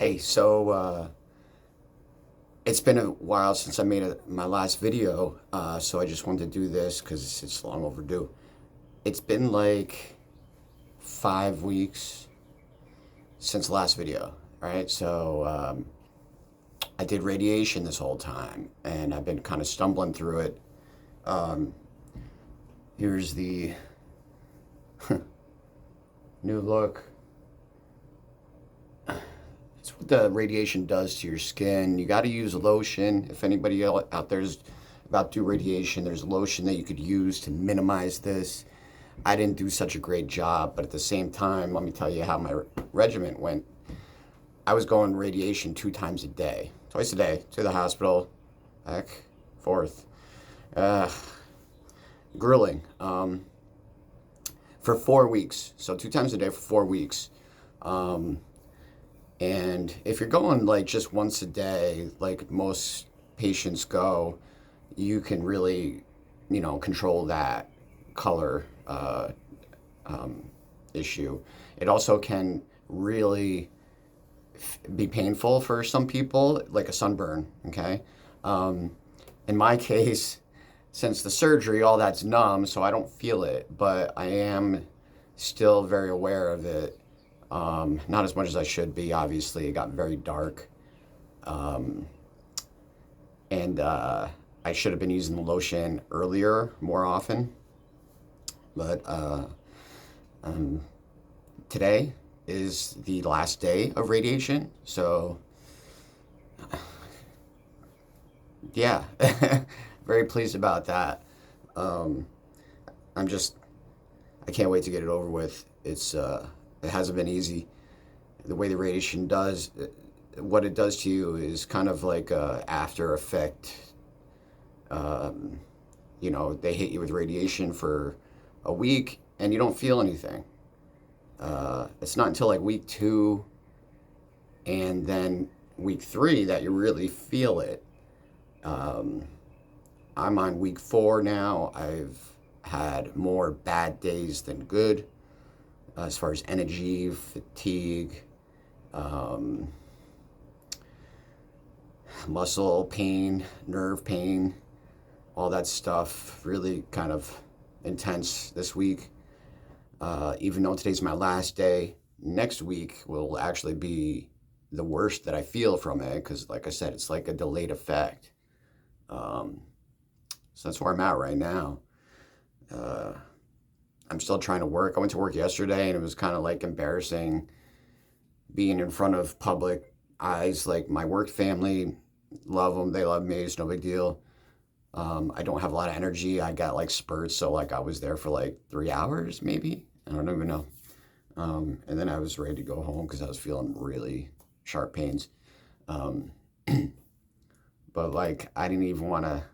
Hey, it's been a while since I made my last video, so I just wanted to do this because it's long overdue. It's been like 5 weeks since the last video, right? I did radiation this whole time, and I've been kind of stumbling through it. Um, Here's the new look. It's what the radiation does to your skin. You got to use lotion. If anybody out there is about to do radiation, there's lotion that you could use to minimize this. I didn't do such a great job, but at the same time, let me tell you how my regimen went. I was going radiation 2 times a day, twice a day to the hospital, back, forth. Uh, Grueling. For 4 weeks. So 2 times a day for 4 weeks. Um, And if you're going like just once a day, like most patients go, you can really, control that color issue. It also can really be painful for some people, like a sunburn. Okay. Um, in my case, since the surgery, all that's numb, so I don't feel it, but I am still very aware of it. Not as much as I should be. Obviously, it got very dark, um, and I should have been using the lotion earlier, more often. But um, today is the last day of radiation, so yeah, very pleased about that. Um, I'm just, I can't wait to get it over with. It hasn't been easy. The way the radiation does, what it does to you is kind of like a after effect. Um, they hit you with radiation for a week and you don't feel anything. It's not until like week 2 and then week 3 that you really feel it. Um, I'm on week 4 now. I've had more bad days than good as far as energy, fatigue, um, muscle pain, nerve pain, all that stuff. Really kind of intense this week. Even though today's my last day, next week will actually be the worst that I feel from it because, like I said, it's like a delayed effect. Um, so that's where I'm at right now. Uh, I'm still trying to work. I went to work yesterday and it was kind of like embarrassing being in front of public eyes. Like my work family, love them. They love me. It's no big deal. I don't have a lot of energy. I got like spurts. So like I was there for like 3 hours, maybe. I don't even know. And then I was ready to go home because I was feeling really sharp pains. Um, but like I didn't even want to.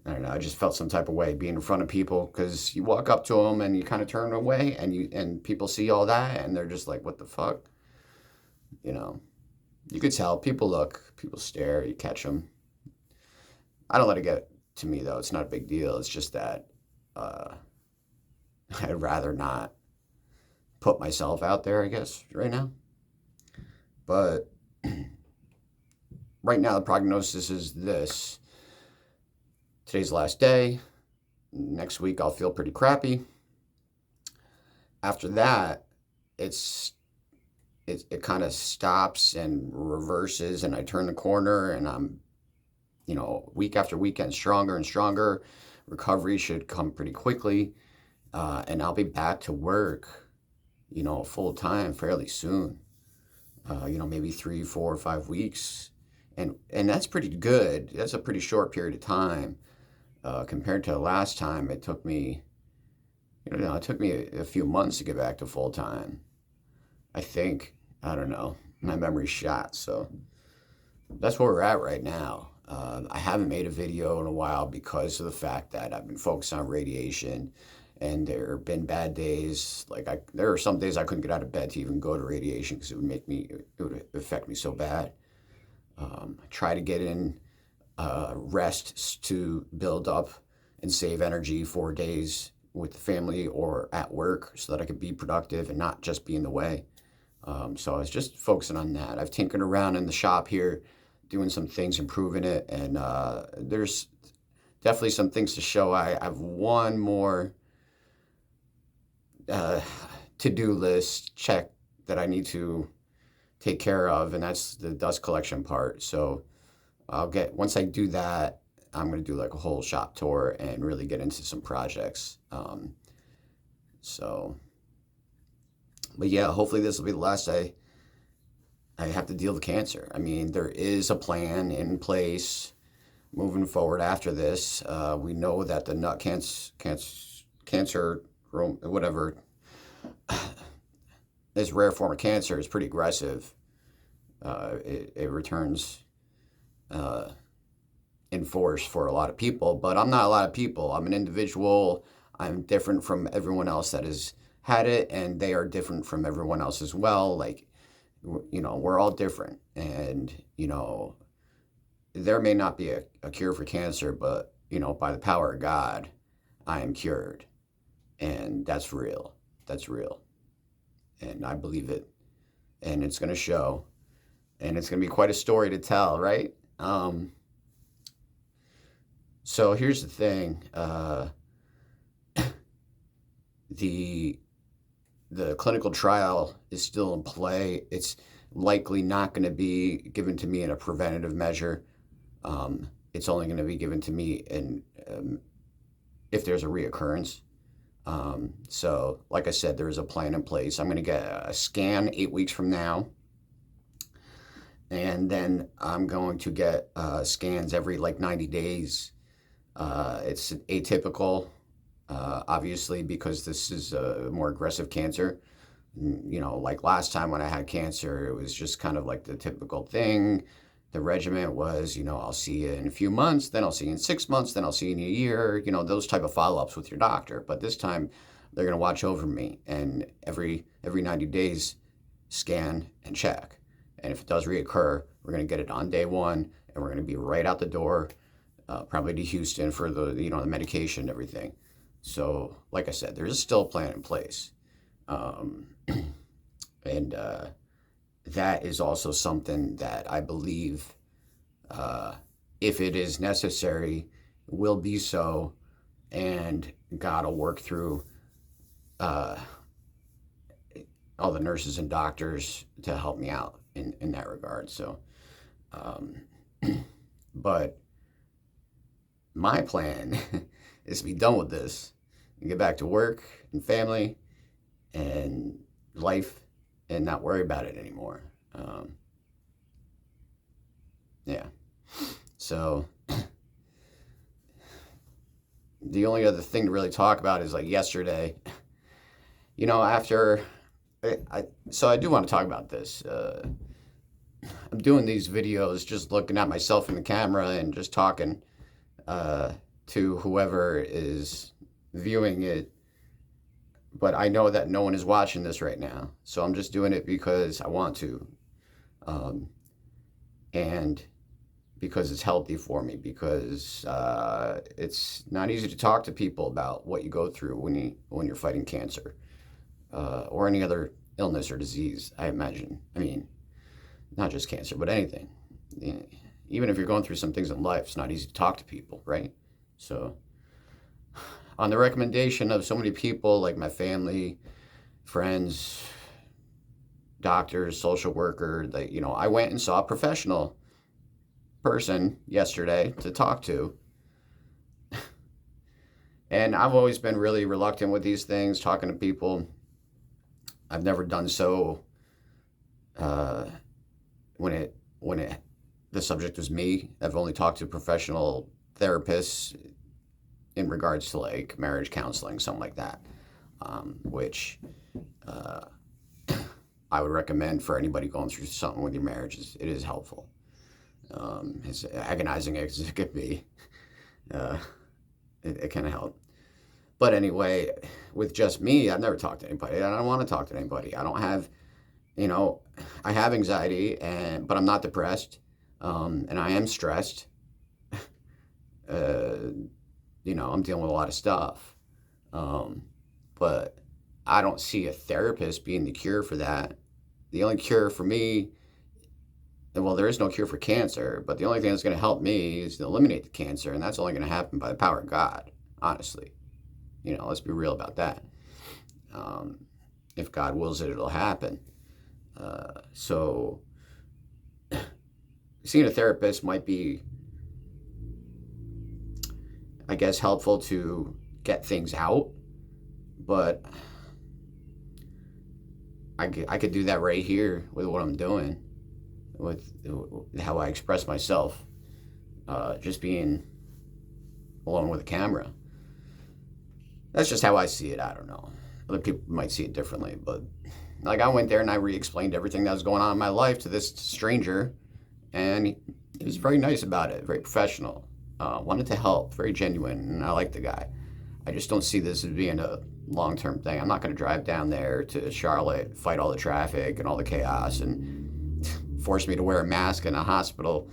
I don't know. I just felt some type of way being in front of people because you walk up to them and you kind of turn away and people see all that and they're just like, "What the fuck?" You know. You could tell people look, people stare, you catch them. I don't let it get to me though. It's not a big deal. It's just that uh, I'd rather not put myself out there, I guess, right now. But right now, the prognosis is this: today's the last day. Next week, I'll feel pretty crappy. After that, it's it kind of stops and reverses, and I turn the corner, and I'm week after weekend stronger and stronger. Recovery should come pretty quickly, and I'll be back to work, full time fairly soon. Maybe 3, 4, 5 weeks, and that's pretty good. That's a pretty short period of time compared to the last time. It took me a few months to get back to full time. I think. I don't know. My memory's shot, so that's where we're at right now. I haven't made a video in a while because of the fact that I've been focused on radiation, and there have been bad days. There are some days I couldn't get out of bed to even go to radiation because it would affect me so bad. I try to get in rest to build up and save energy for days with the family or at work so that I could be productive and not just be in the way. So I was just focusing on that. I've tinkered around in the shop here, doing some things, improving it, and there's definitely some things to show. I have one more uh, to-do list check that I need to take care of, and that's the dust collection part. So once I do that, I'm going to do like a whole shop tour and really get into some projects. So, but yeah, hopefully this will be the last I have to deal with cancer. I mean, there is a plan in place moving forward after this. We know that the nut cancer, whatever, this rare form of cancer is pretty aggressive. It returns in force for a lot of people, but I'm not a lot of people. I'm an individual. I'm different from everyone else that has had it, and they are different from everyone else as well. Like, we're all different, and there may not be a cure for cancer, but by the power of God, I am cured, and that's real. That's real, and I believe it, and it's going to show, and it's going to be quite a story to tell, right? So here's the thing. The clinical trial is still in play. It's likely not going to be given to me in a preventative measure. It's only going to be given to me if there's a reoccurrence. So, like I said, there is a plan in place. I'm going to get a scan 8 weeks from now. And then I'm going to get scans every like 90 days. It's atypical, obviously, because this is a more aggressive cancer. Like last time when I had cancer, it was just kind of like the typical thing. The regimen was, I'll see you in a few months, then I'll see you in 6 months, then I'll see you in a year, those type of follow-ups with your doctor. But this time, they're going to watch over me, and every 90 days, scan and check. And if it does reoccur, we're going to get it on day one, and we're going to be right out the door, probably to Houston for the medication and everything. So, like I said, there's still a plan in place. And that is also something that I believe, if it is necessary, will be so, and God will work through all the nurses and doctors to help me out in that regard. So, but my plan is to be done with this and get back to work and family and life and not worry about it anymore. Yeah. So the only other thing to really talk about is like yesterday, after so I do want to talk about this. I'm doing these videos just looking at myself in the camera and just talking to whoever is viewing it. But I know that no one is watching this right now. So I'm just doing it because I want to. And because it's healthy for me, because it's not easy to talk to people about what you go through when you're fighting cancer or any other illness or disease, I imagine. I mean, not just cancer, but anything. Even if you're going through some things in life, it's not easy to talk to people, right? So on the recommendation of so many people, like my family, friends, doctors, social worker, I went and saw a professional person yesterday to talk to. And I've always been really reluctant with these things, talking to people. I've never done so when the subject was me. I've only talked to professional therapists in regards to like marriage counseling, something like that, which I would recommend for anybody going through something with your marriage. It is helpful. As agonizing as it could be, it can help. But anyway, with just me, I've never talked to anybody. I don't want to talk to anybody. I don't have, I have anxiety, but I'm not depressed, and I am stressed. I'm dealing with a lot of stuff, but I don't see a therapist being the cure for that. the only cure for me, well, there is no cure for cancer, but the only thing that's going to help me is to eliminate the cancer, and that's only going to happen by the power of God, honestly. Let's be real about that. If God wills it, it'll happen. So seeing a therapist might be, I guess, helpful to get things out, but I could do that right here with what I'm doing, with how I express myself, just being alone with a camera. That's just how I see it. I don't know. Other people might see it differently, but like, I went there and I re-explained everything that was going on in my life to this stranger, and he was very nice about it, very professional, wanted to help, very genuine, and I like the guy. I just don't see this as being a long-term thing. I'm not going to drive down there to Charlotte, fight all the traffic and all the chaos, and force me to wear a mask in a hospital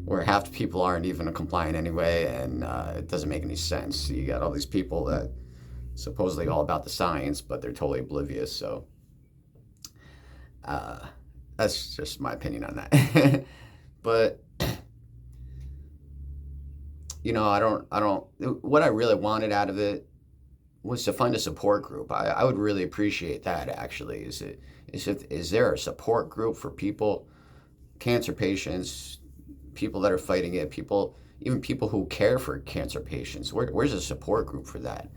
where half the people aren't even compliant anyway, and it doesn't make any sense. You got all these people that supposedly all about the science, but they're totally oblivious. So that's just my opinion on that. But I don't. What I really wanted out of it was to find a support group. I would really appreciate that. Actually, is there a support group for people, cancer patients, people that are fighting it, even people who care for cancer patients? Where's a support group for that?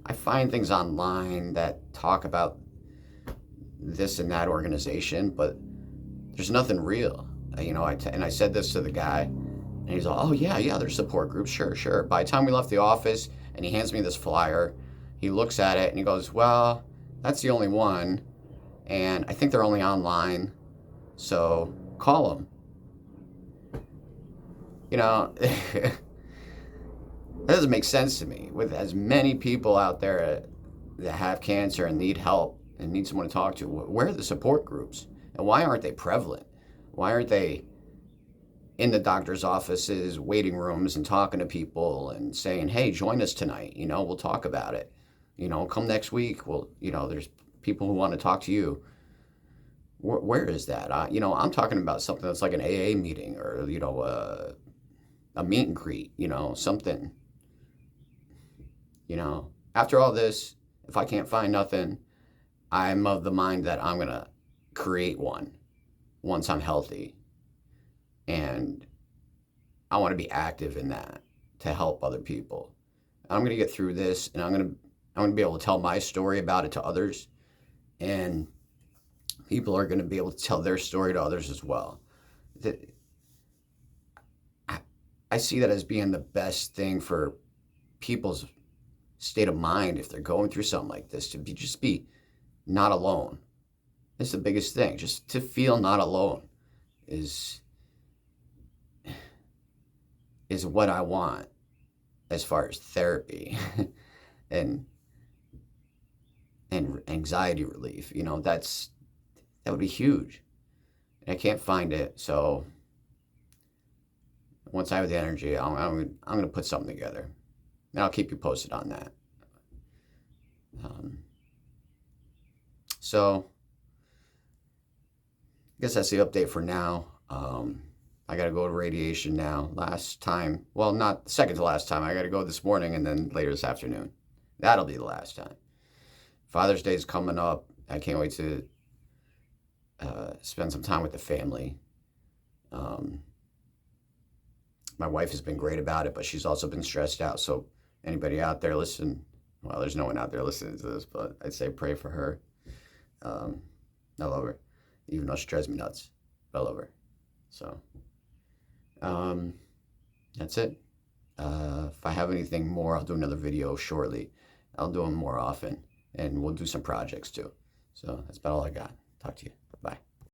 I find things online that talk about this and that organization, but there's nothing real. And I said this to the guy, and he's like, oh, yeah, there's support groups, sure. By the time we left the office, and he hands me this flyer, he looks at it, and he goes, well, that's the only one, and I think they're only online, so call them. That doesn't make sense to me. With as many people out there that have cancer and need help and need someone to talk to, where are the support groups? And why aren't they prevalent? Why aren't they in the doctor's offices, waiting rooms, and talking to people and saying, hey, join us tonight. We'll talk about it. Come next week. There's people who want to talk to you. Where is that? I'm talking about something that's like an AA meeting, or, a meet and greet, something. After all this, if I can't find nothing, I'm of the mind that I'm going to create one once I'm healthy. And I want to be active in that to help other people. I'm going to get through this, and I'm going to be able to tell my story about it to others, and people are going to be able to tell their story to others as well. I see that as being the best thing for people's state of mind if they're going through something like this, to just be not alone. It's the biggest thing. Just to feel not alone is what I want as far as therapy and anxiety relief. That would be huge. And I can't find it, so once I have the energy, I'm going to put something together, and I'll keep you posted on that. So I guess that's the update for now. I got to go to radiation now. Not second to last time. I got to go this morning and then later this afternoon. That'll be the last time. Father's Day is coming up. I can't wait to spend some time with the family. My wife has been great about it, but she's also been stressed out. So anybody out there listen, well, there's no one out there listening to this, but I'd say pray for her. I love her, even though she drives me nuts. I love her. So that's it. If I have anything more, I'll do another video shortly. I'll do them more often, and we'll do some projects too. So that's about all I got. Talk to you.